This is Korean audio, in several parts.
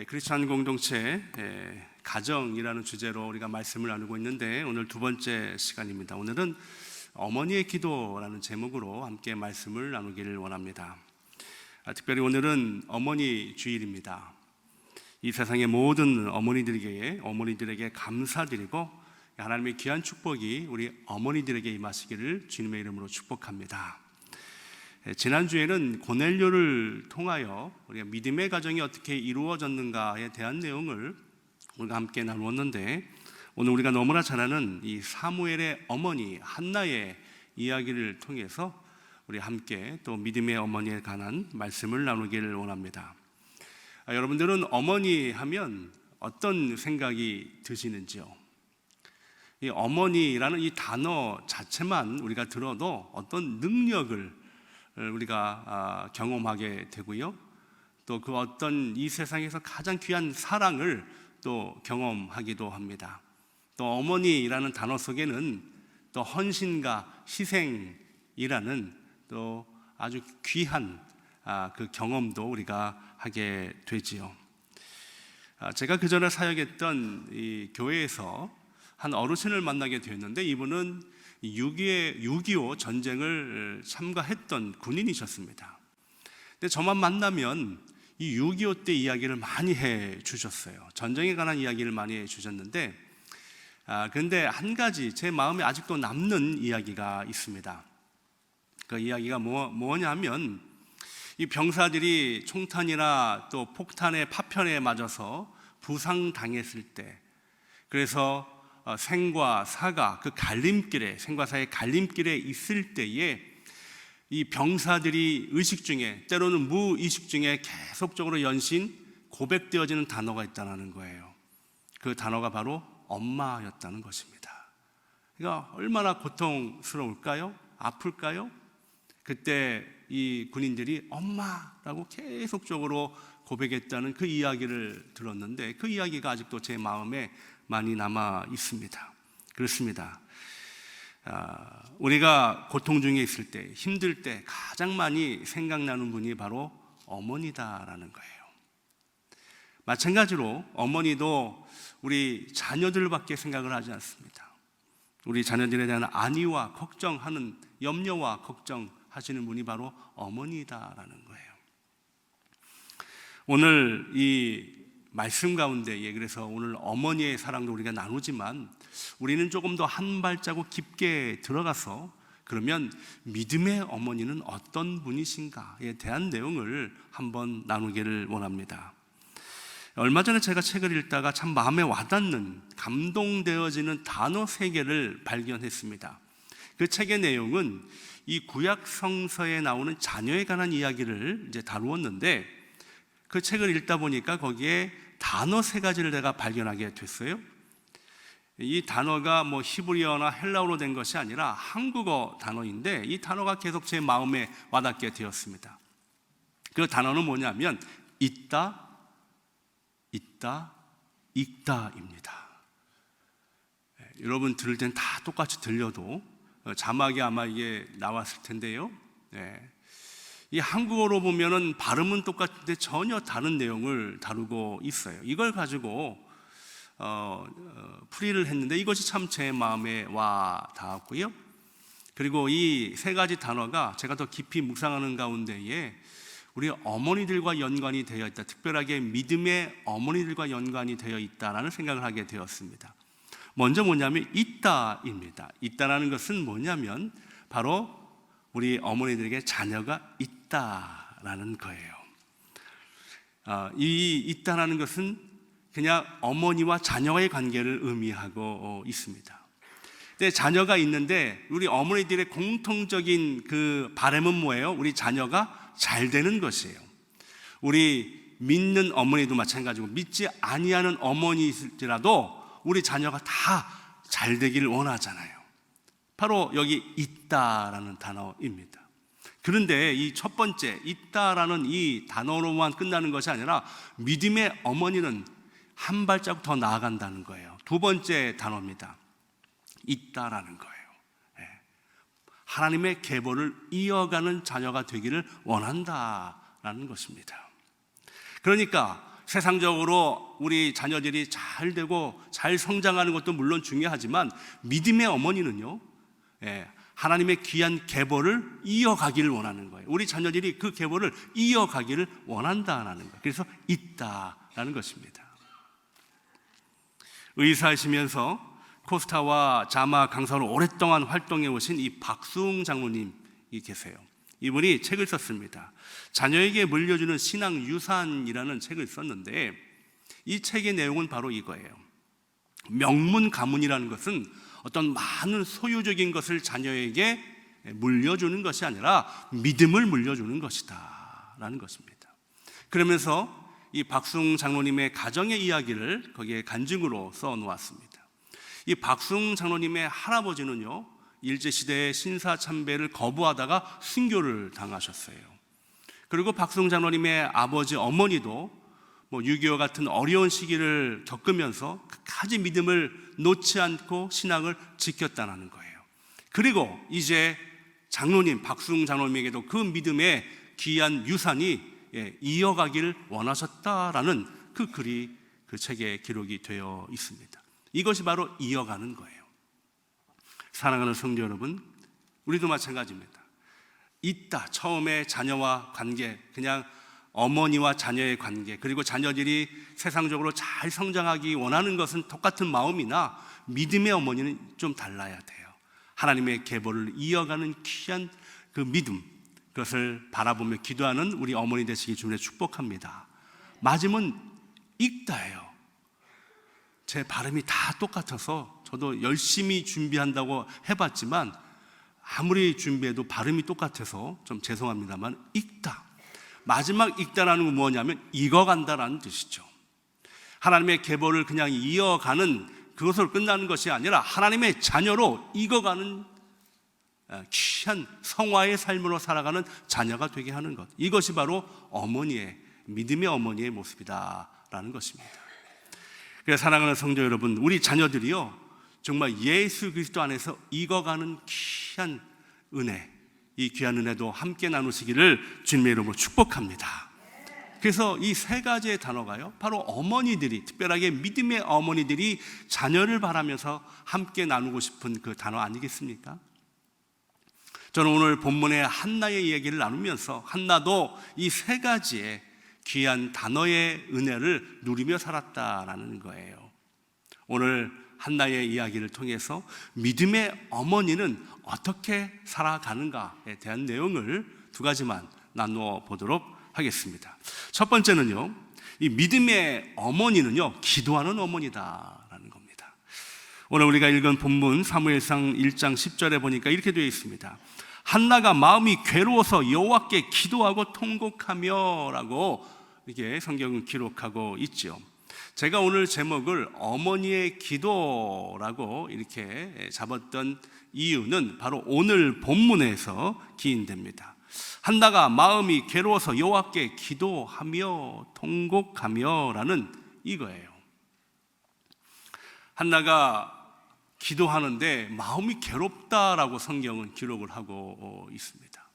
크리스찬 공동체 가정이라는 주제로 우리가 말씀을 나누고 있는데 오늘 두 번째 시간입니다. 오늘은 어머니의 기도라는 제목으로 함께 말씀을 나누기를 원합니다. 특별히 오늘은 어머니 주일입니다. 이 세상의 모든 어머니들에게 감사드리고 하나님의 귀한 축복이 우리 어머니들에게 임하시기를 주님의 이름으로 축복합니다. 지난주에는 고넬료를 통하여 우리가 믿음의 가정이 어떻게 이루어졌는가에 대한 내용을 우리가 함께 나누었는데, 오늘 우리가 너무나 잘 아는 이 사무엘의 어머니 한나의 이야기를 통해서 우리 함께 또 믿음의 어머니에 관한 말씀을 나누기를 원합니다. 여러분들은 어머니 하면 어떤 생각이 드시는지요? 이 어머니라는 이 단어 자체만 우리가 들어도 어떤 능력을 우리가 경험하게 되고요, 또 그 어떤 이 세상에서 가장 귀한 사랑을 또 경험하기도 합니다. 또 어머니라는 단어 속에는 또 헌신과 희생이라는 또 아주 귀한 그 경험도 우리가 하게 되지요. 제가 그 전에 사역했던 이 교회에서 한 어르신을 만나게 되었는데, 이분은 6.25 전쟁을 참가했던 군인이셨습니다. 근데 저만 만나면 이 6.25 때 이야기를 많이 해 주셨어요. 전쟁에 관한 이야기를 많이 해 주셨는데, 그런데 한 가지 제 마음에 아직도 남는 이야기가 있습니다. 그 이야기가 뭐냐 하면, 이 병사들이 총탄이나 또 폭탄의 파편에 맞아서 부상당했을 때, 그래서 생과 사가 그 갈림길에, 생과 사의 갈림길에 있을 때에 이 병사들이 의식 중에, 때로는 무의식 중에 계속적으로 연신 고백되어지는 단어가 있다는 거예요. 그 단어가 바로 엄마였다는 것입니다. 그러니까 얼마나 고통스러울까요? 아플까요? 그때 이 군인들이 엄마라고 계속적으로 고백했다는 그 이야기를 들었는데, 그 이야기가 아직도 제 마음에 많이 남아 있습니다. 그렇습니다. 우리가 고통 중에 있을 때, 힘들 때 가장 많이 생각나는 분이 바로 어머니다라는 거예요. 마찬가지로 어머니도 우리 자녀들밖에 생각을 하지 않습니다. 우리 자녀들에 대한 안위와 걱정하는, 염려와 걱정하시는 분이 바로 어머니다라는 거예요. 오늘 이 말씀 가운데, 그래서 오늘 어머니의 사랑도 우리가 나누지만, 우리는 조금 더 한 발자국 깊게 들어가서 그러면 믿음의 어머니는 어떤 분이신가에 대한 내용을 한번 나누기를 원합니다. 얼마 전에 제가 책을 읽다가 참 마음에 와닿는, 감동되어지는 단어 3개를 발견했습니다. 그 책의 내용은 이 구약 성서에 나오는 자녀에 관한 이야기를 이제 다루었는데, 그 책을 읽다 보니까 거기에 단어 3가지를 내가 발견하게 됐어요. 이 단어가 히브리어나 헬라어로 된 것이 아니라 한국어 단어인데, 이 단어가 계속 제 마음에 와닿게 되었습니다. 그 단어는 뭐냐면 있다, 읽다입니다. 여러분 들을 땐 다 똑같이 들려도 자막이 아마 이게 나왔을 텐데요. 이 한국어로 보면은 발음은 똑같은데 전혀 다른 내용을 다루고 있어요. 이걸 가지고 풀이를 했는데 이것이 참 제 마음에 와 닿았고요. 그리고 이 3가지 단어가 제가 더 깊이 묵상하는 가운데에 우리 어머니들과 연관이 되어 있다, 특별하게 믿음의 어머니들과 연관이 되어 있다라는 생각을 하게 되었습니다. 먼저 뭐냐면 있다입니다. 있다라는 것은 뭐냐면 바로 우리 어머니들에게 자녀가 있다라는 거예요. 이 있다라는 것은 그냥 어머니와 자녀와의 관계를 의미하고 있습니다. 근데 자녀가 있는데 우리 어머니들의 공통적인 그 바람은 뭐예요? 우리 자녀가 잘 되는 것이에요. 우리 믿는 어머니도 마찬가지고, 믿지 아니하는 어머니일지라도 우리 자녀가 다 잘 되기를 원하잖아요. 바로 여기 있다라는 단어입니다. 그런데 이 첫 번째 있다라는 이 단어로만 끝나는 것이 아니라 믿음의 어머니는 한 발자국 더 나아간다는 거예요. 두 번째 단어입니다. 있다라는 거예요. 하나님의 계보를 이어가는 자녀가 되기를 원한다라는 것입니다. 그러니까 세상적으로 우리 자녀들이 잘 되고 잘 성장하는 것도 물론 중요하지만 믿음의 어머니는요, 하나님의 귀한 계보를 이어가기를 원하는 거예요. 우리 자녀들이 그 계보를 이어가기를 원한다는 거예요. 그래서 있다라는 것입니다. 의사이시면서 코스타와 자마 강사로 오랫동안 활동해 오신 이 박수웅 장로님이 계세요. 이분이 책을 썼습니다. 자녀에게 물려주는 신앙 유산이라는 책을 썼는데, 이 책의 내용은 바로 이거예요. 명문 가문이라는 것은 어떤 많은 소유적인 것을 자녀에게 물려주는 것이 아니라 믿음을 물려주는 것이다 라는 것입니다. 그러면서 이 박수웅 장로님의 가정의 이야기를 거기에 간증으로 써 놓았습니다. 이 박수웅 장로님의 할아버지는요, 일제시대의 신사참배를 거부하다가 순교를 당하셨어요. 그리고 박수웅 장로님의 아버지 어머니도 6.25 같은 어려운 시기를 겪으면서 끝까지 믿음을 놓지 않고 신앙을 지켰다는 거예요. 그리고 이제 장로님, 박수웅 장로님에게도 그 믿음의 귀한 유산이 이어가기를 원하셨다라는 그 글이 그 책에 기록이 되어 있습니다. 이것이 바로 이어가는 거예요. 사랑하는 성도 여러분, 우리도 마찬가지입니다. 있다. 처음에 자녀와 관계, 그냥 어머니와 자녀의 관계, 그리고 자녀들이 세상적으로 잘 성장하기 원하는 것은 똑같은 마음이나 믿음의 어머니는 좀 달라야 돼요. 하나님의 계보를 이어가는 귀한 그 믿음, 그것을 바라보며 기도하는 우리 어머니 되시기 주님의 축복합니다. 맞으면 읽다예요. 제 발음이 다 똑같아서 저도 열심히 준비한다고 해봤지만 아무리 준비해도 발음이 똑같아서 좀 죄송합니다만, 읽다, 마지막 읽다라는 건 뭐냐면 익어간다라는 뜻이죠. 하나님의 계보를 그냥 이어가는 그것으로 끝나는 것이 아니라 하나님의 자녀로 익어가는 귀한 성화의 삶으로 살아가는 자녀가 되게 하는 것, 이것이 바로 어머니의, 믿음의 어머니의 모습이다라는 것입니다. 그래서 사랑하는 성도 여러분, 우리 자녀들이요, 정말 예수 그리스도 안에서 익어가는 귀한 은혜, 이 귀한 은혜도 함께 나누시기를 주님의 이름으로 축복합니다. 그래서 이 세 가지의 단어가요, 바로 어머니들이, 특별하게 믿음의 어머니들이 자녀를 바라면서 함께 나누고 싶은 그 단어 아니겠습니까? 저는 오늘 본문의 한나의 이야기를 나누면서 한나도 이 세 가지의 귀한 단어의 은혜를 누리며 살았다라는 거예요. 오늘 한나의 이야기를 통해서 믿음의 어머니는 어떻게 살아가는가에 대한 내용을 두 가지만 나누어 보도록 하겠습니다. 첫 번째는요, 이 믿음의 어머니는요, 기도하는 어머니다라는 겁니다. 오늘 우리가 읽은 본문 사무엘상 1장 10절에 보니까 이렇게 되어 있습니다. 한나가 마음이 괴로워서 여호와께 기도하고 통곡하며 라고 이게 성경은 기록하고 있죠. 제가 오늘 제목을 어머니의 기도라고 이렇게 잡았던 이유는 바로 오늘 본문에서 기인됩니다. 한나가 마음이 괴로워서 여호와께 기도하며 통곡하며 라는 이거예요. 한나가 기도하는데 마음이 괴롭다라고 성경은 기록을 하고 있습니다.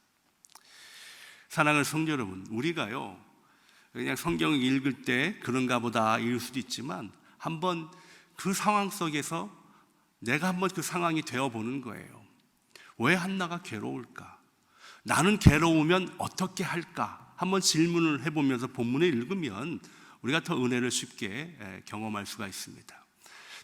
사랑하는 성도 여러분, 우리가요, 그냥 성경을 읽을 때 그런가 보다 읽을 수도 있지만 한번 그 상황 속에서 내가 한번 그 상황이 되어보는 거예요. 왜 한나가 괴로울까? 나는 괴로우면 어떻게 할까? 한번 질문을 해보면서 본문을 읽으면 우리가 더 은혜를 쉽게 경험할 수가 있습니다.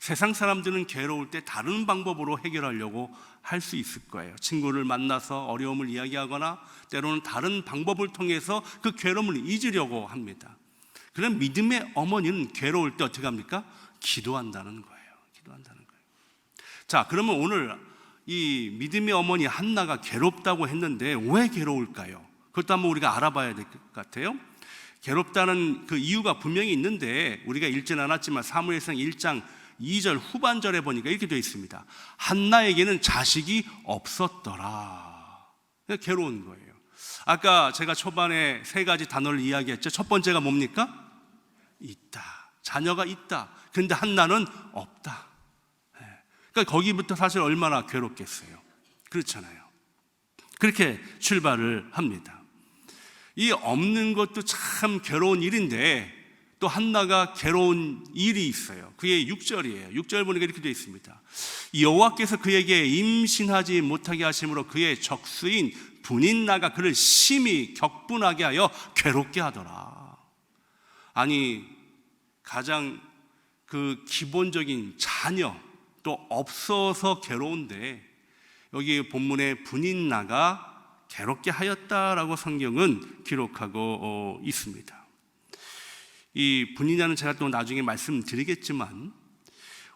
세상 사람들은 괴로울 때 다른 방법으로 해결하려고 할 수 있을 거예요. 친구를 만나서 어려움을 이야기하거나 때로는 다른 방법을 통해서 그 괴로움을 잊으려고 합니다. 그럼 믿음의 어머니는 괴로울 때 어떻게 합니까? 기도한다는 거예요. 기도한다는 거예요. 자, 그러면 오늘 이 믿음의 어머니 한나가 괴롭다고 했는데 왜 괴로울까요? 그것도 한번 우리가 알아봐야 될 것 같아요. 괴롭다는 그 이유가 분명히 있는데 우리가 읽지는 않았지만 사무엘상 1장 2절 후반절에 보니까 이렇게 되어 있습니다. 한나에게는 자식이 없었더라. 괴로운 거예요. 아까 제가 초반에 세 가지 단어를 이야기했죠. 첫 번째가 뭡니까? 있다. 자녀가 있다. 그런데 한나는 없다. 그러니까 거기부터 사실 얼마나 괴롭겠어요. 그렇잖아요. 그렇게 출발을 합니다. 이 없는 것도 참 괴로운 일인데 또 한나가 괴로운 일이 있어요. 그의 6절이에요. 6절 보니까 이렇게 되어 있습니다. 여호와께서 그에게 임신하지 못하게 하심으로 그의 적수인 분인나가 그를 심히 격분하게 하여 괴롭게 하더라. 아니, 가장 그 기본적인 자녀 또 없어서 괴로운데 여기 본문에 분인나가 괴롭게 하였다라고 성경은 기록하고 있습니다. 이 분인나는 제가 또 나중에 말씀드리겠지만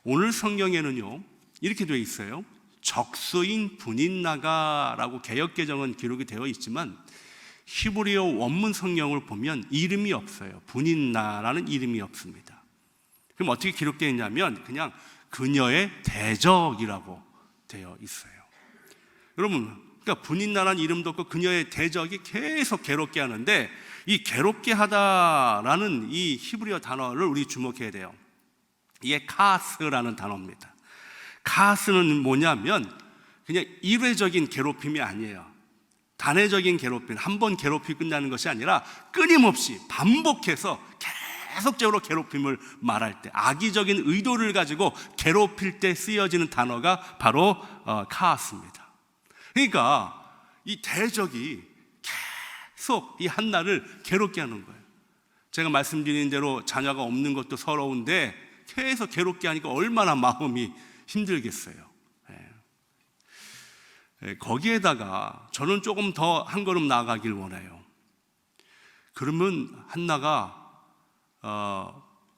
오늘 성경에는요 이렇게 되어 있어요. 적수인 분인나가라고 개역개정은 기록이 되어 있지만 히브리어 원문 성경을 보면 이름이 없어요. 분인나라는 이름이 없습니다. 그럼 어떻게 기록되어 있냐면 그냥 그녀의 대적이라고 되어 있어요. 여러분, 그러니까 분인나라는 이름도 없고 그녀의 대적이 계속 괴롭게 하는데 이 괴롭게 하다라는 이 히브리어 단어를 우리 주목해야 돼요. 이게 카스라는 단어입니다. 카스는 뭐냐면 그냥 일회적인 괴롭힘이 아니에요. 단회적인 괴롭힘, 한 번 괴롭힘이 끝나는 것이 아니라 끊임없이 반복해서 계속적으로 괴롭힘을 말할 때, 악의적인 의도를 가지고 괴롭힐 때 쓰여지는 단어가 바로 카스입니다. 그러니까 이 대적이 계속 이 한나를 괴롭게 하는 거예요. 제가 말씀드린 대로 자녀가 없는 것도 서러운데 계속 괴롭게 하니까 얼마나 마음이 힘들겠어요. 거기에다가 저는 조금 더 한 걸음 나아가길 원해요. 그러면 한나가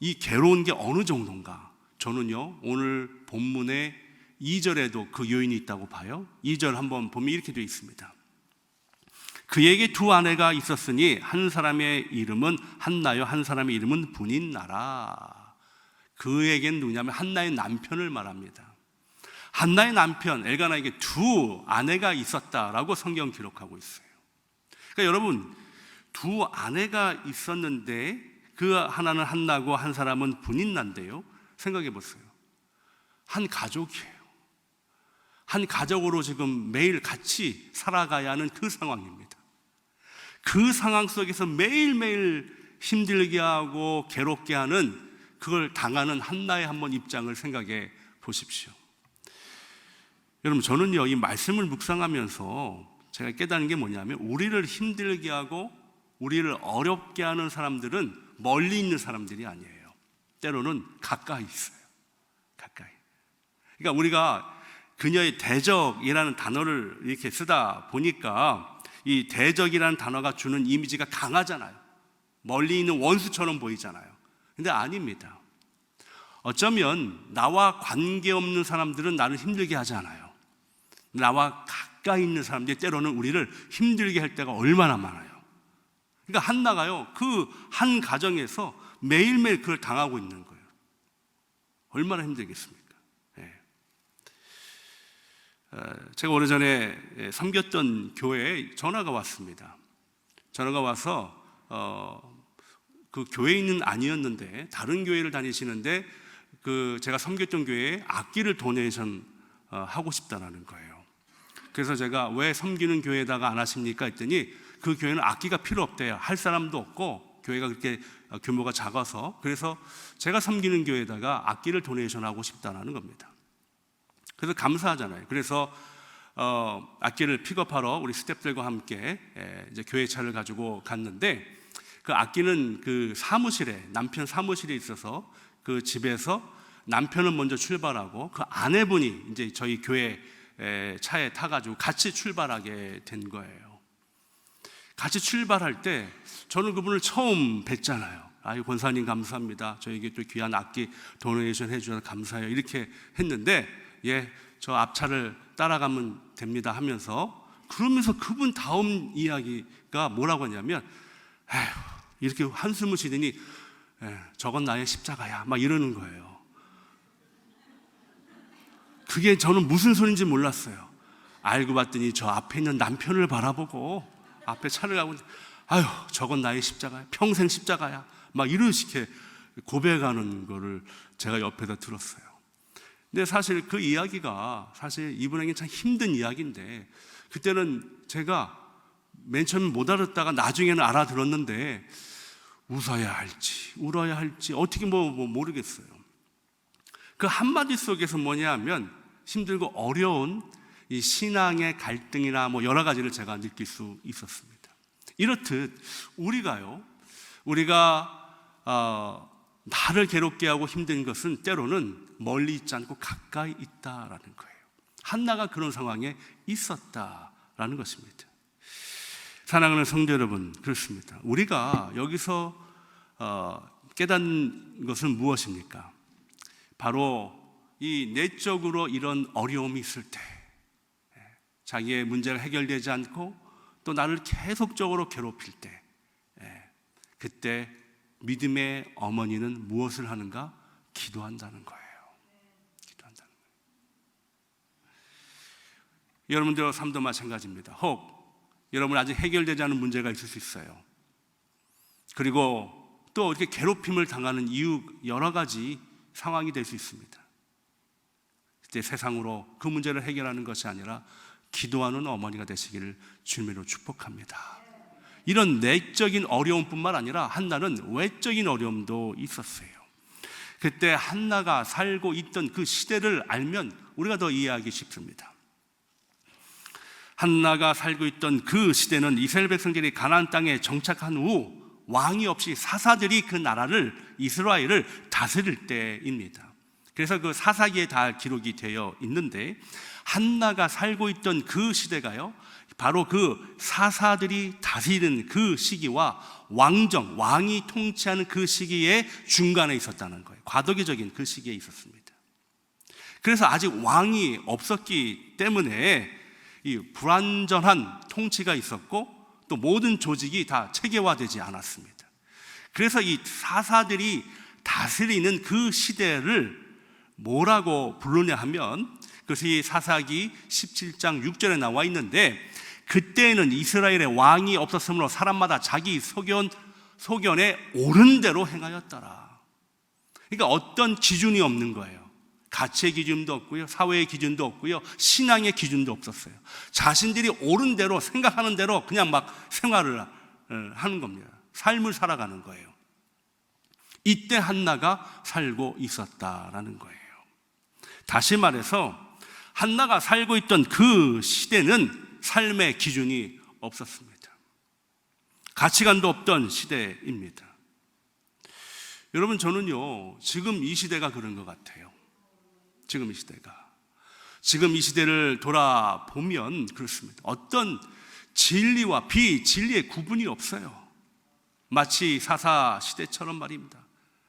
이 괴로운 게 어느 정도인가? 저는요 오늘 본문의 2절에도 그 요인이 있다고 봐요. 2절 한번 보면 이렇게 되어 있습니다. 그에게 두 아내가 있었으니 한 사람의 이름은 한나요 한 사람의 이름은 분인나라. 그에게는 누구냐면 한나의 남편을 말합니다. 한나의 남편 엘가나에게 두 아내가 있었다라고 성경 기록하고 있어요. 그러니까 여러분, 두 아내가 있었는데 그 하나는 한나고 한 사람은 분인나인데요, 생각해 보세요. 한 가족이에요. 한 가족으로 지금 매일 같이 살아가야 하는 그 상황입니다. 그 상황 속에서 매일매일 힘들게 하고 괴롭게 하는, 그걸 당하는 한나의 한번 입장을 생각해 보십시오. 여러분, 저는요 이 말씀을 묵상하면서 제가 깨닫는 게 뭐냐면, 우리를 힘들게 하고 우리를 어렵게 하는 사람들은 멀리 있는 사람들이 아니에요. 때로는 가까이 있어요. 가까이. 그러니까 우리가 그녀의 대적이라는 단어를 이렇게 쓰다 보니까 이 대적이라는 단어가 주는 이미지가 강하잖아요. 멀리 있는 원수처럼 보이잖아요. 근데 아닙니다. 어쩌면 나와 관계없는 사람들은 나를 힘들게 하지 않아요. 나와 가까이 있는 사람들이 때로는 우리를 힘들게 할 때가 얼마나 많아요. 그러니까 한나가요 그 한 가정에서 매일매일 그걸 당하고 있는 거예요. 얼마나 힘들겠습니까? 제가 오래전에 섬겼던 교회에 전화가 왔습니다. 전화가 와서 그 교회인은 아니었는데 다른 교회를 다니시는데 그 제가 섬겼던 교회에 악기를 도네이션 하고 싶다라는 거예요. 그래서 제가 왜 섬기는 교회에다가 안 하십니까 했더니 그 교회는 악기가 필요 없대요. 할 사람도 없고 교회가 그렇게 규모가 작아서, 그래서 제가 섬기는 교회에다가 악기를 도네이션 하고 싶다라는 겁니다. 그래서 감사하잖아요. 그래서 악기를 픽업하러 우리 스태프들과 함께 이제 교회 차를 가지고 갔는데, 그 악기는 그 사무실에, 남편 사무실에 있어서 그 집에서 남편은 먼저 출발하고 그 아내분이 이제 저희 교회 차에 타가지고 같이 출발하게 된 거예요. 같이 출발할 때 저는 그분을 처음 뵀잖아요. 아유, 권사님 감사합니다. 저에게 또 귀한 악기 도네이션 해주셔서 감사해요. 이렇게 했는데, 예, 저 앞차를 따라가면 됩니다 하면서, 그러면서 그분 다음 이야기가 뭐라고 하냐면, 에휴, 이렇게 한숨을 쉬더니 저건 나의 십자가야 막 이러는 거예요. 그게 저는 무슨 소리인지 몰랐어요. 알고 봤더니 저 앞에 있는 남편을 바라보고 앞에 차를 가고, 아유, 저건 나의 십자가야, 평생 십자가야 막 이렇게 고백하는 거를 제가 옆에서 들었어요. 근데 사실 그 이야기가 사실 이분에게 참 힘든 이야기인데, 그때는 제가 맨 처음에 못 알았다가 나중에는 알아들었는데, 웃어야 할지 울어야 할지 어떻게 모르겠어요. 그 한마디 속에서 뭐냐 하면 힘들고 어려운 이 신앙의 갈등이나 여러 가지를 제가 느낄 수 있었습니다. 이렇듯 우리가 나를 괴롭게 하고 힘든 것은 때로는 멀리 있지 않고 가까이 있다라는 거예요. 한나가 그런 상황에 있었다라는 것입니다. 사랑하는 성도 여러분, 그렇습니다. 우리가 여기서 깨닫는 것은 무엇입니까? 바로 이 내적으로 이런 어려움이 있을 때, 자기의 문제가 해결되지 않고 또 나를 계속적으로 괴롭힐 때, 그때 믿음의 어머니는 무엇을 하는가? 기도한다는 거예요. 기도한다는 거예요. 여러분들의 삶도 마찬가지입니다. 혹 여러분 아직 해결되지 않은 문제가 있을 수 있어요. 그리고 또 이렇게 괴롭힘을 당하는 이유 여러 가지 상황이 될 수 있습니다. 그때 세상으로 그 문제를 해결하는 것이 아니라 기도하는 어머니가 되시기를 주님으로 축복합니다. 이런 내적인 어려움뿐만 아니라 한나는 외적인 어려움도 있었어요. 그때 한나가 살고 있던 그 시대를 알면 우리가 더 이해하기 쉽습니다. 한나가 살고 있던 그 시대는 이스라엘 백성들이 가나안 땅에 정착한 후 왕이 없이 사사들이 그 나라를 이스라엘을 다스릴 때입니다. 그래서 그 사사기에 다 기록이 되어 있는데 한나가 살고 있던 그 시대가요, 바로 그 사사들이 다스리는 그 시기와 왕이 통치하는 그 시기의 중간에 있었다는 거예요. 과도기적인 그 시기에 있었습니다. 그래서 아직 왕이 없었기 때문에 이 불완전한 통치가 있었고 또 모든 조직이 다 체계화되지 않았습니다. 그래서 이 사사들이 다스리는 그 시대를 뭐라고 부르냐 하면, 그것이 사사기 17장 6절에 나와 있는데, 그때에는 이스라엘에 왕이 없었으므로 사람마다 자기 소견에 옳은 대로 행하였더라. 그러니까 어떤 기준이 없는 거예요. 가치의 기준도 없고요, 사회의 기준도 없고요, 신앙의 기준도 없었어요. 자신들이 옳은 대로 생각하는 대로 그냥 막 생활을 하는 겁니다. 삶을 살아가는 거예요. 이때 한나가 살고 있었다라는 거예요. 다시 말해서 한나가 살고 있던 그 시대는 삶의 기준이 없었습니다. 가치관도 없던 시대입니다. 여러분, 저는요 지금 이 시대가 그런 것 같아요. 지금 이 시대를 돌아보면 그렇습니다. 어떤 진리와 비진리의 구분이 없어요. 마치 사사 시대처럼 말입니다.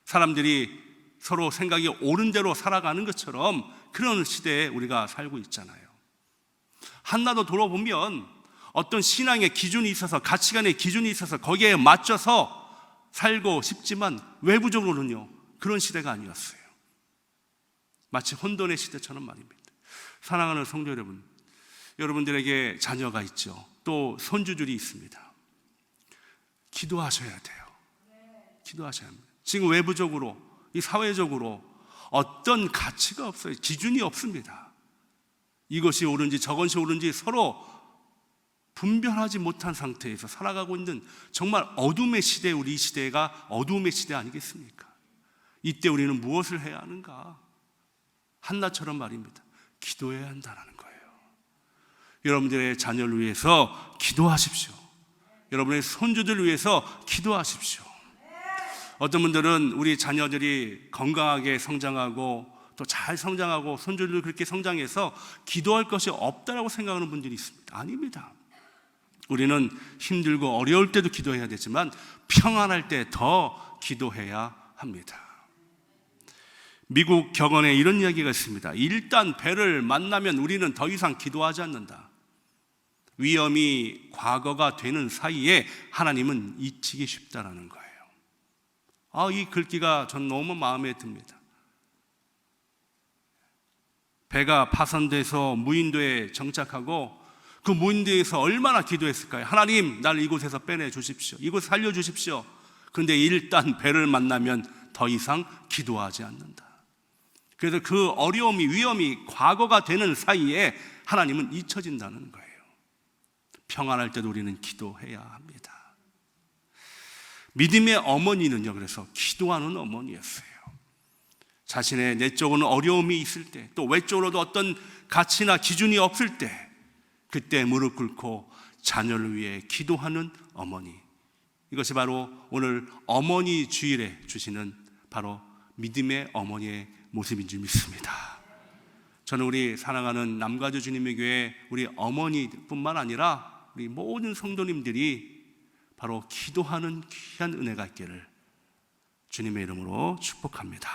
사람들이 서로 생각이 옳은 대로 살아가는 것처럼 그런 시대에 우리가 살고 있잖아요. 한나도 돌아보면 어떤 신앙의 기준이 있어서, 가치관의 기준이 있어서 거기에 맞춰서 살고 싶지만 외부적으로는요 그런 시대가 아니었어요. 마치 혼돈의 시대처럼 말입니다. 사랑하는 성도 여러분, 여러분들에게 자녀가 있죠. 또 손주들이 있습니다. 기도하셔야 돼요. 기도하셔야 합니다. 지금 외부적으로, 이 사회적으로 어떤 가치가 없어요. 기준이 없습니다. 이것이 옳은지 저것이 옳은지 서로 분별하지 못한 상태에서 살아가고 있는 정말 어둠의 시대, 우리 시대가 어둠의 시대 아니겠습니까? 이때 우리는 무엇을 해야 하는가? 한나처럼 말입니다. 기도해야 한다는 거예요. 여러분들의 자녀를 위해서 기도하십시오. 여러분의 손주들을 위해서 기도하십시오. 어떤 분들은 우리 자녀들이 건강하게 성장하고 또 잘 성장하고 손주들 그렇게 성장해서 기도할 것이 없다라고 생각하는 분들이 있습니다. 아닙니다. 우리는 힘들고 어려울 때도 기도해야 되지만 평안할 때 더 기도해야 합니다. 미국 격언에 이런 이야기가 있습니다. 일단 배를 만나면 우리는 더 이상 기도하지 않는다. 위험이 과거가 되는 사이에 하나님은 잊히기 쉽다라는 거예요. 이 글귀가 전 너무 마음에 듭니다. 배가 파손돼서 무인도에 정착하고 그 무인도에서 얼마나 기도했을까요? 하나님, 날 이곳에서 빼내 주십시오. 이곳 살려 주십시오. 그런데 일단 배를 만나면 더 이상 기도하지 않는다. 그래서 그 어려움이, 위험이 과거가 되는 사이에 하나님은 잊혀진다는 거예요. 평안할 때도 우리는 기도해야 합니다. 믿음의 어머니는요, 그래서 기도하는 어머니였어요. 자신의 내적으로는 어려움이 있을 때, 또 외적으로도 어떤 가치나 기준이 없을 때, 그때 무릎 꿇고 자녀를 위해 기도하는 어머니. 이것이 바로 오늘 어머니 주일에 주시는 바로 믿음의 어머니의 모습인 줄 믿습니다. 저는 우리 사랑하는 남가주 주님의 교회 우리 어머니뿐만 아니라 우리 모든 성도님들이 바로 기도하는 귀한 은혜가 있기를 주님의 이름으로 축복합니다.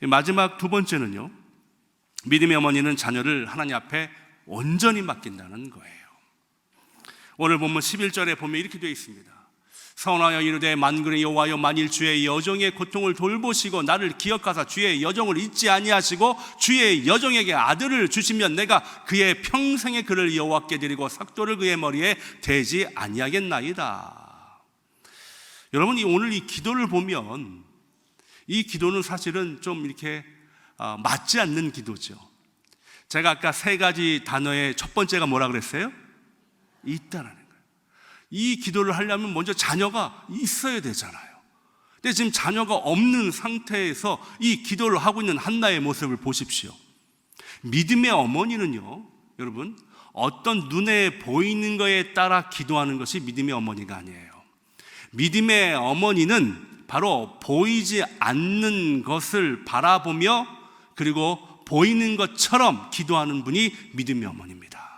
마지막 두 번째는요, 믿음의 어머니는 자녀를 하나님 앞에 온전히 맡긴다는 거예요. 오늘 본문 11절에 보면 이렇게 되어 있습니다. 선하여 이르되 만군의 여호와여, 만일 주의 여종의 고통을 돌보시고 나를 기억하사 주의 여종을 잊지 아니하시고 주의 여종에게 아들을 주시면 내가 그의 평생의 그를 여호와께 드리고 삭도를 그의 머리에 대지 아니하겠나이다. 여러분, 오늘 이 기도를 보면 이 기도는 사실은 좀 이렇게 맞지 않는 기도죠. 제가 아까 세 가지 단어의 첫 번째가 뭐라 그랬어요? 있다라는 거예요. 이 기도를 하려면 먼저 자녀가 있어야 되잖아요. 근데 지금 자녀가 없는 상태에서 이 기도를 하고 있는 한나의 모습을 보십시오. 믿음의 어머니는요, 여러분, 어떤 눈에 보이는 거에 따라 기도하는 것이 믿음의 어머니가 아니에요. 믿음의 어머니는 바로 보이지 않는 것을 바라보며 그리고 보이는 것처럼 기도하는 분이 믿음의 어머니입니다.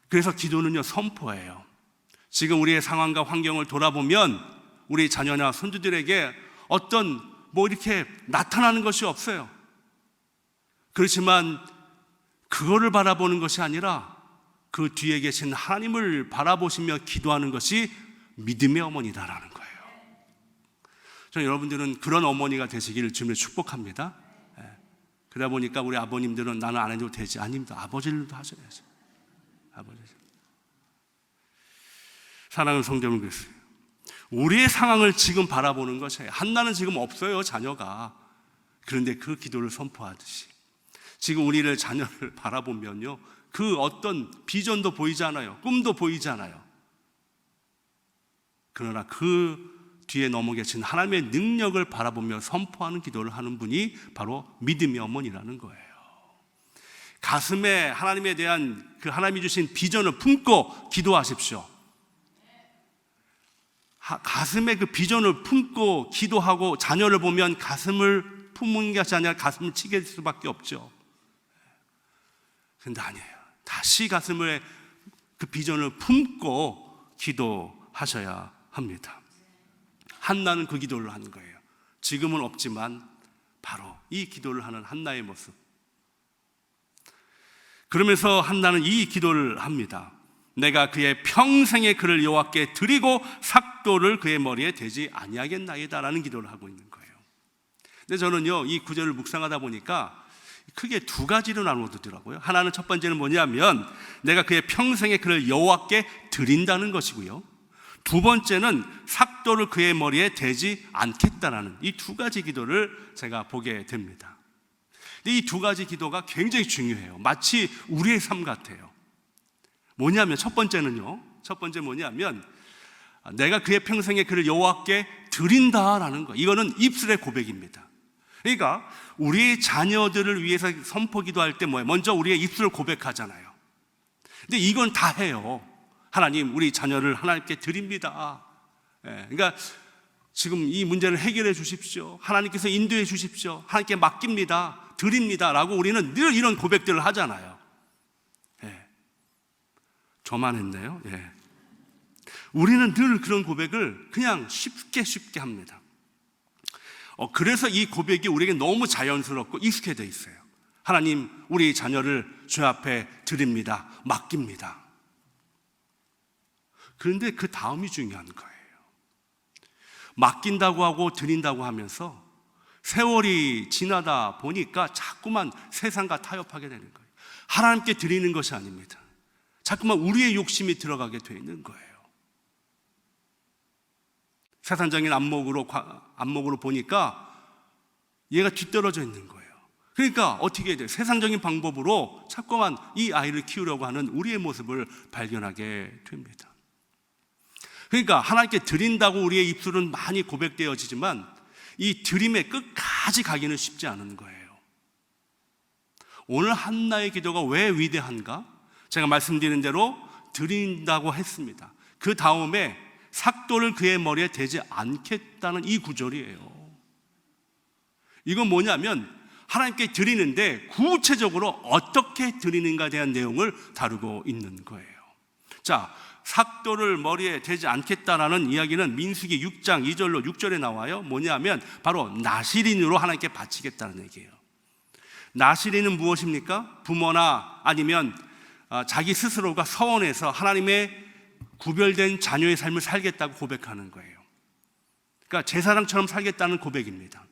그래서 기도는요, 선포예요. 지금 우리의 상황과 환경을 돌아보면 우리 자녀나 손주들에게 어떤 이렇게 나타나는 것이 없어요. 그렇지만 그거를 바라보는 것이 아니라 그 뒤에 계신 하나님을 바라보시며 기도하는 것이 믿음의 어머니다라는 거예요. 저는 여러분들은 그런 어머니가 되시기를 주님을 축복합니다. 그러다 보니까 우리 아버님들은 나는 안 해도 되지. 아닙니다. 아버지들도 하셔야죠. 아버지. 사랑하는 성도님, 그랬어요. 우리의 상황을 지금 바라보는 것이에요. 한나는 지금 없어요, 자녀가. 그런데 그 기도를 선포하듯이 지금 우리를 자녀를 바라보면요, 그 어떤 비전도 보이지 않아요. 꿈도 보이지 않아요. 그러나 그 뒤에 넘어 계신 하나님의 능력을 바라보며 선포하는 기도를 하는 분이 바로 믿음의 어머니라는 거예요. 가슴에 하나님에 대한 그 하나님이 주신 비전을 품고 기도하십시오. 가슴에 그 비전을 품고 기도하고 자녀를 보면 가슴을 품는 것이 아니라 가슴을 치게 될 수밖에 없죠. 그런데 아니에요. 다시 가슴에 그 비전을 품고 기도하셔야 합니다. 한나는 그 기도를 하는 거예요. 지금은 없지만 바로 이 기도를 하는 한나의 모습. 그러면서 한나는 이 기도를 합니다. 내가 그의 평생의 그를 여호와께 드리고 삭도를 그의 머리에 대지 아니하겠나이다라는 기도를 하고 있는 거예요. 근데 저는요, 이 구절을 묵상하다 보니까 크게 두 가지로 나누더라고요. 하나는 첫 번째는 뭐냐면 내가 그의 평생의 그를 여호와께 드린다는 것이고요. 두 번째는 삭도를 그의 머리에 대지 않겠다라는 이 두 가지 기도를 제가 보게 됩니다. 근데 이 두 가지 기도가 굉장히 중요해요. 마치 우리의 삶 같아요. 뭐냐면 첫 번째 뭐냐면 내가 그의 평생에 그를 여호와께 드린다라는 거. 이거는 입술의 고백입니다. 그러니까 우리의 자녀들을 위해서 선포 기도할 때 뭐예요? 먼저 우리의 입술을 고백하잖아요. 근데 이건 다 해요. 하나님, 우리 자녀를 하나님께 드립니다. 그러니까 지금 이 문제를 해결해 주십시오. 하나님께서 인도해 주십시오. 하나님께 맡깁니다. 드립니다. 라고 우리는 늘 이런 고백들을 하잖아요. 저만 했나요? 우리는 늘 그런 고백을 그냥 쉽게 합니다. 그래서 이 고백이 우리에게 너무 자연스럽고 익숙해 돼 있어요. 하나님, 우리 자녀를 주 앞에 드립니다. 맡깁니다. 그런데 그 다음이 중요한 거예요. 맡긴다고 하고 드린다고 하면서 세월이 지나다 보니까 자꾸만 세상과 타협하게 되는 거예요. 하나님께 드리는 것이 아닙니다. 자꾸만 우리의 욕심이 들어가게 되어 있는 거예요. 세상적인 안목으로 보니까 얘가 뒤떨어져 있는 거예요. 그러니까 어떻게 해야 돼요? 세상적인 방법으로 자꾸만 이 아이를 키우려고 하는 우리의 모습을 발견하게 됩니다. 그러니까 하나님께 드린다고 우리의 입술은 많이 고백되어지지만 이 드림의 끝까지 가기는 쉽지 않은 거예요. 오늘 한나의 기도가 왜 위대한가? 제가 말씀드린 대로 드린다고 했습니다. 그 다음에 삭도를 그의 머리에 대지 않겠다는 이 구절이에요. 이건 뭐냐면 하나님께 드리는데 구체적으로 어떻게 드리는가에 대한 내용을 다루고 있는 거예요. 자, 삭도를 머리에 대지 않겠다라는 이야기는 민수기 6장 2절로 6절에 나와요. 뭐냐면 바로 나실인으로 하나님께 바치겠다는 얘기예요. 나실인은 무엇입니까? 부모나 아니면 자기 스스로가 서원해서 하나님의 구별된 자녀의 삶을 살겠다고 고백하는 거예요. 그러니까 제사장처럼 살겠다는 고백입니다.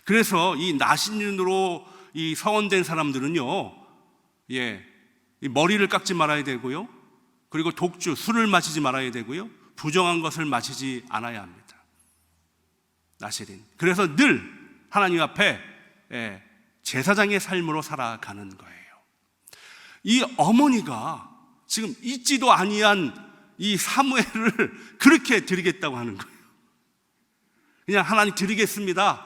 그래서 이 나실인으로 이 서원된 사람들은요, 이 머리를 깎지 말아야 되고요, 그리고 독주, 술을 마시지 말아야 되고요, 부정한 것을 마시지 않아야 합니다. 나실인. 그래서 늘 하나님 앞에 제사장의 삶으로 살아가는 거예요. 이 어머니가 지금 있지도 아니한 이 사무엘을 그렇게 드리겠다고 하는 거예요. 그냥 하나님 드리겠습니다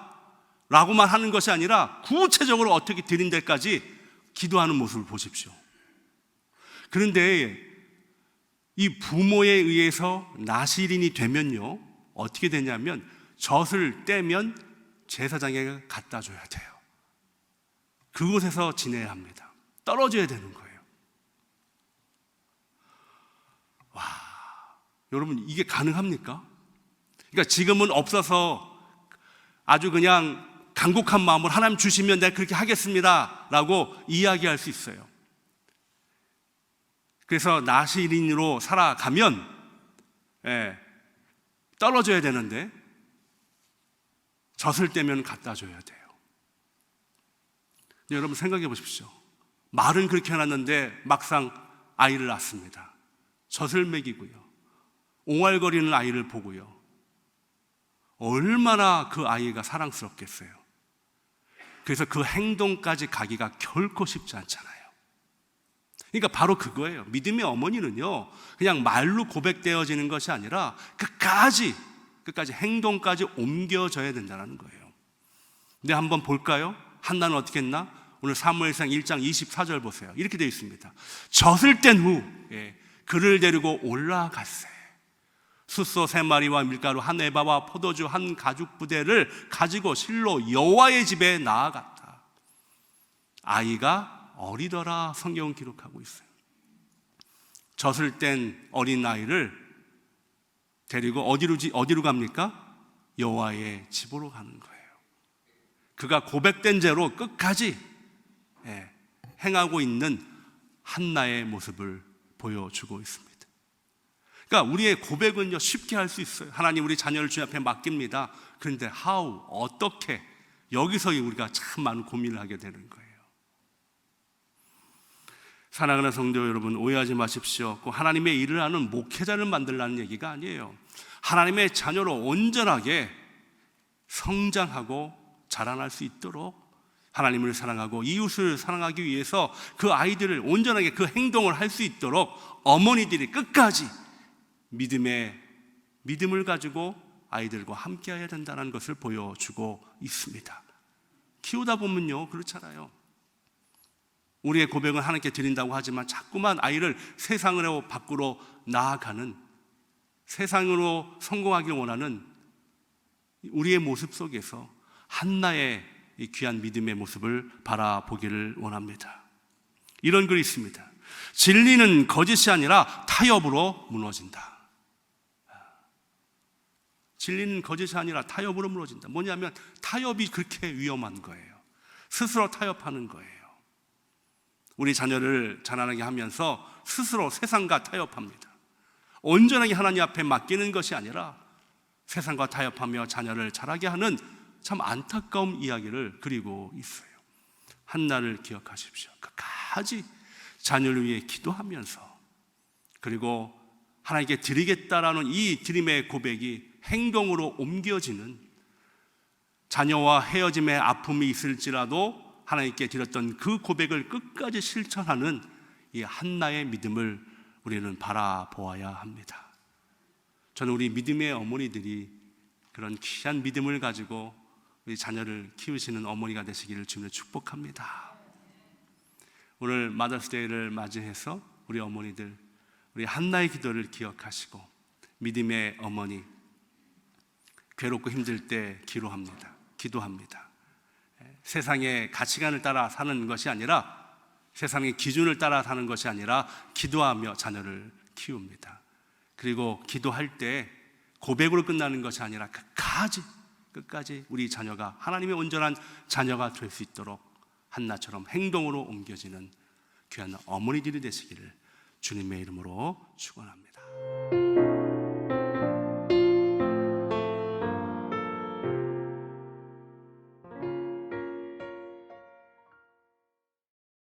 라고만 하는 것이 아니라 구체적으로 어떻게 드린 데까지 기도하는 모습을 보십시오. 그런데 이 부모에 의해서 나실인이 되면요, 어떻게 되냐면 젖을 떼면 제사장에게 갖다 줘야 돼요. 그곳에서 지내야 합니다. 떨어져야 되는 거예요. 와, 여러분 이게 가능합니까? 그러니까 지금은 없어서 아주 그냥 간곡한 마음으로 하나님 주시면 내가 그렇게 하겠습니다 라고 이야기할 수 있어요. 그래서 나실인으로 살아가면 떨어져야 되는데 젖을 떼면 갖다 줘야 돼요. 여러분 생각해 보십시오. 말은 그렇게 해놨는데 막상 아이를 낳습니다. 젖을 먹이고요, 옹알거리는 아이를 보고요, 얼마나 그 아이가 사랑스럽겠어요. 그래서 그 행동까지 가기가 결코 쉽지 않잖아요. 그러니까 바로 그거예요. 믿음의 어머니는요, 그냥 말로 고백되어지는 것이 아니라 끝까지 행동까지 옮겨져야 된다는 거예요. 근데 한번 볼까요? 한나는 어떻게 했나? 오늘 사무엘상 1장 24절 보세요. 이렇게 되어 있습니다. 젖을 뗀 후 그를 데리고 올라갔어요. 숫소 3마리와 밀가루 1에바와 포도주 1가죽 부대를 가지고 실로 여호와의 집에 나아갔다. 아이가 어리더라 성경은 기록하고 있어요. 젖을 뗀 어린 아이를 데리고 어디로 갑니까? 여호와의 집으로 가는 거예요. 그가 고백된 죄로 끝까지 행하고 있는 한나의 모습을 보여주고 있습니다. 그러니까 우리의 고백은요, 쉽게 할 수 있어요. 하나님, 우리 자녀를 주님 앞에 맡깁니다. 그런데 어떻게? 여기서 우리가 참 많은 고민을 하게 되는 거예요. 사랑하는 성도 여러분, 오해하지 마십시오. 하나님의 일을 하는 목회자를 만들라는 얘기가 아니에요. 하나님의 자녀로 온전하게 성장하고 자라날 수 있도록 하나님을 사랑하고 이웃을 사랑하기 위해서 그 아이들을 온전하게 그 행동을 할 수 있도록 어머니들이 끝까지 믿음을 가지고 아이들과 함께 해야 된다는 것을 보여주고 있습니다. 키우다 보면요, 그렇잖아요. 우리의 고백은 하나님께 드린다고 하지만 자꾸만 아이를 세상으로 밖으로 나아가는, 세상으로 성공하길 원하는 우리의 모습 속에서 한나의 이 귀한 믿음의 모습을 바라보기를 원합니다. 이런 글이 있습니다. 진리는 거짓이 아니라 타협으로 무너진다. 진리는 거짓이 아니라 타협으로 무너진다. 뭐냐면 타협이 그렇게 위험한 거예요. 스스로 타협하는 거예요. 우리 자녀를 자라나게 하면서 스스로 세상과 타협합니다. 온전하게 하나님 앞에 맡기는 것이 아니라 세상과 타협하며 자녀를 자라게 하는 참 안타까운 이야기를 그리고 있어요. 한나를 기억하십시오. 끝까지 자녀를 위해 기도하면서, 그리고 하나님께 드리겠다라는 이 드림의 고백이 행동으로 옮겨지는, 자녀와 헤어짐의 아픔이 있을지라도 하나님께 드렸던 그 고백을 끝까지 실천하는 이 한나의 믿음을 우리는 바라보아야 합니다. 저는 우리 믿음의 어머니들이 그런 귀한 믿음을 가지고 우리 자녀를 키우시는 어머니가 되시기를 주님으로 축복합니다. 오늘 마더스데이를 맞이해서 우리 어머니들, 우리 한나의 기도를 기억하시고 믿음의 어머니, 괴롭고 힘들 때 기도합니다. 세상의 가치관을 따라 사는 것이 아니라, 세상의 기준을 따라 사는 것이 아니라 기도하며 자녀를 키웁니다. 그리고 기도할 때 고백으로 끝나는 것이 아니라 끝까지 우리 자녀가 하나님의 온전한 자녀가 될 수 있도록 한나처럼 행동으로 옮겨지는 귀한 어머니들이 되시기를 주님의 이름으로 축원합니다.